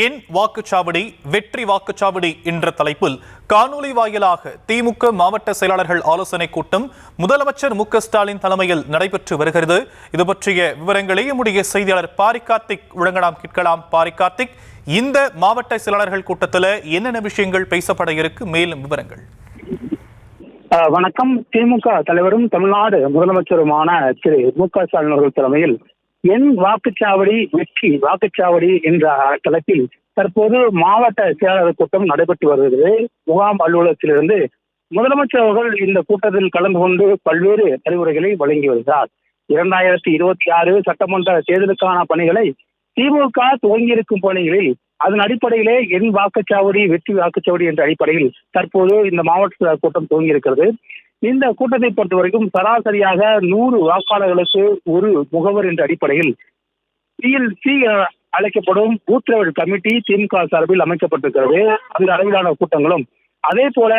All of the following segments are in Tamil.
என் வாக்குச்சாவடி வெற்றி வாக்குச்சாவடி என்ற தலைப்பில் காணொலி வாயிலாக திமுக மாவட்ட செயலாளர்கள் ஆலோசனைக் கூட்டம் முதலமைச்சர் மு.க.ஸ்டாலின் தலைமையில் நடைபெற்று வருகிறது. இது பற்றிய விவரங்களை நம்முடைய செய்தியாளர் பாரி கார்த்திக் வழங்கலாம். கேட்கலாம். பாரி கார்த்திக், இந்த மாவட்ட செயலாளர்கள் கூட்டத்தில் என்னென்ன விஷயங்கள் பேசப்பட இருக்கு? மேலும் விவரங்கள். வணக்கம். திமுக தலைவரும் தமிழ்நாடு முதலமைச்சருமான திரு மு.க.ஸ்டாலின் அவர்கள் தலைமையில் என் வாக்குச்சாவடி வெற்றி வாக்குச்சாவடி என்ற தலைப்பில் தற்போது மாவட்ட செயலாளர் கூட்டம் நடைபெற்று வருகிறது. முகாம் அலுவலகத்திலிருந்து முதலமைச்சர் அவர்கள் இந்த கூட்டத்தில் கலந்து கொண்டு பல்வேறு அறிவுரைகளை வழங்கி வருகிறார். 2026 சட்டமன்ற தேர்தலுக்கான பணிகளை திமுக துவங்கியிருக்கும் பணிகளில் அதன் அடிப்படையிலே என் வாக்குச்சாவடி வெற்றி வாக்குச்சாவடி என்ற அடிப்படையில் தற்போது இந்த மாவட்ட கூட்டம் துவங்கியிருக்கிறது. இந்த கூட்டத்தை பொறுத்தவரைக்கும் சராசரியாக 100 வாக்காளர்களுக்கு ஒரு முகவர் என்ற அடிப்படையில் பிஎல்சி அழைக்கப்படும் பூத் லெவல் கமிட்டி திமுக சார்பில் அமைக்கப்பட்டிருக்கிறது. அந்த அளவிலான கூட்டங்களும் அதே போல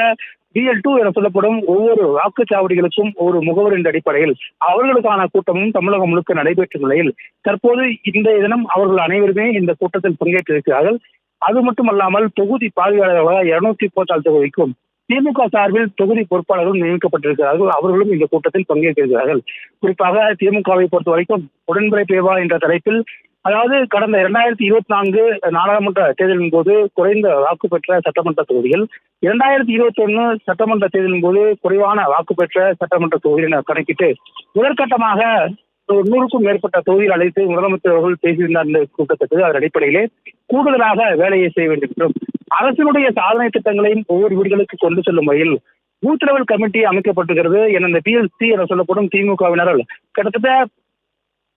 BL2 என சொல்லப்படும் ஒவ்வொரு வாக்குச்சாவடிகளுக்கும் ஒரு முகவர் என்ற அடிப்படையில் அவர்களுக்கான கூட்டமும் தமிழகம் முழுக்க நடைபெற்ற நிலையில் தற்போது இந்த தினம் அவர்கள் அனைவருமே இந்த கூட்டத்தில் பங்கேற்றிருக்கிறார்கள். அது மட்டுமல்லாமல் தொகுதி பார்வையாளர்களாக 234 தொகுதிக்கும் திமுக சார்பில் தொகுதி பொறுப்பாளர்களும் நியமிக்கப்பட்டிருக்கிறார்கள். அவர்களும் இந்த கூட்டத்தில் பங்கேற்கிறார்கள். குறிப்பாக திமுகவை பொறுத்த வரைக்கும் உடன்முறை பேவா என்ற தலைப்பில், அதாவது கடந்த 2024 நாடாளுமன்ற தேர்தலின் போது குறைந்த வாக்கு பெற்ற சட்டமன்ற தொகுதிகள், 2021 சட்டமன்ற தேர்தலின் போது குறைவான வாக்கு பெற்ற சட்டமன்ற தொகுதிகள் கணக்கிட்டு முதற்கட்டமாக 100க்கும் மேற்பட்ட தொகுதிகள் அழைத்து முதலமைச்சர் அவர்கள் பேசியிருந்த அந்த கூட்டத்துக்கு அதன் அடிப்படையிலே கூடுதலாக வேலையை செய்ய வேண்டும் என்றும் அரசினுடைய சாதனை திட்டங்களையும் ஒவ்வொரு வீடுகளுக்கு கொண்டு செல்லும் வகையில் பூத் லெவல் கமிட்டி அமைக்கப்பட்டிருக்கிறது என இந்த PLC என சொல்லப்படும் திமுகவினரால் கிட்டத்தட்ட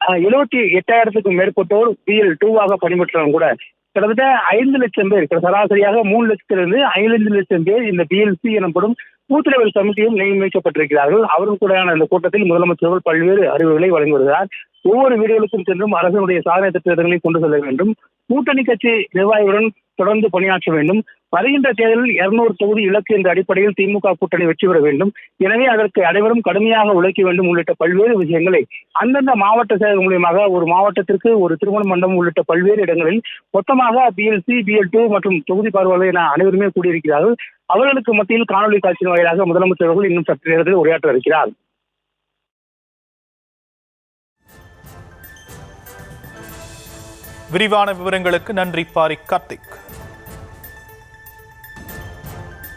78,000க்கும் மேற்பட்டோர் BL2 பணிபெற்றவங்க கூட கிட்டத்தட்ட 5 லட்சம் பேர், சராசரியாக 3 லட்சத்திலிருந்து 5 லட்சம் பேர் இந்த PLC எனப்படும் பூத் லெவல் கமிட்டியும் நியமிக்கப்பட்டிருக்கிறார்கள். அவர்கள் கூட இந்த கூட்டத்தில் முதலமைச்சர்கள் பல்வேறு அறிவுரைகளை வழங்கி வருகிறார். ஒவ்வொரு வீடுகளுக்கும் சென்றும் அரசனுடைய சாதனை திட்டங்களை கொண்டு செல்ல வேண்டும், கூட்டணி கட்சி நிர்வாகிகளுடன் தொடர்ந்து பணியாற்ற வேண்டும், வருகின்ற தேர்தலில் 200 தொகுதி இலக்கு என்ற அடிப்படையில் திமுக கூட்டணி வெற்றி பெற வேண்டும், எனவே அதற்கு அனைவரும் கடுமையாக உழைக்க வேண்டும் உள்ளிட்ட பல்வேறு விஷயங்களை அந்தந்த மாவட்ட செயலர் மூலியமாக ஒரு மாவட்டத்திற்கு ஒரு திருமண மண்டபம் உள்ளிட்ட பல்வேறு இடங்களில் மொத்தமாக BLC BL2 மற்றும் தொகுதி பார்வையாளர் என அனைவருமே கூடியிருக்கிறார்கள். அவர்களுக்கு மத்தியில் காணொலி காட்சியின் வாயிலாக முதலமைச்சர்கள் இன்னும் சற்று நேரத்தில் உரையாற்ற இருக்கிறார். விரிவான விவரங்களுக்கு நன்றி பாரி கார்த்திக்.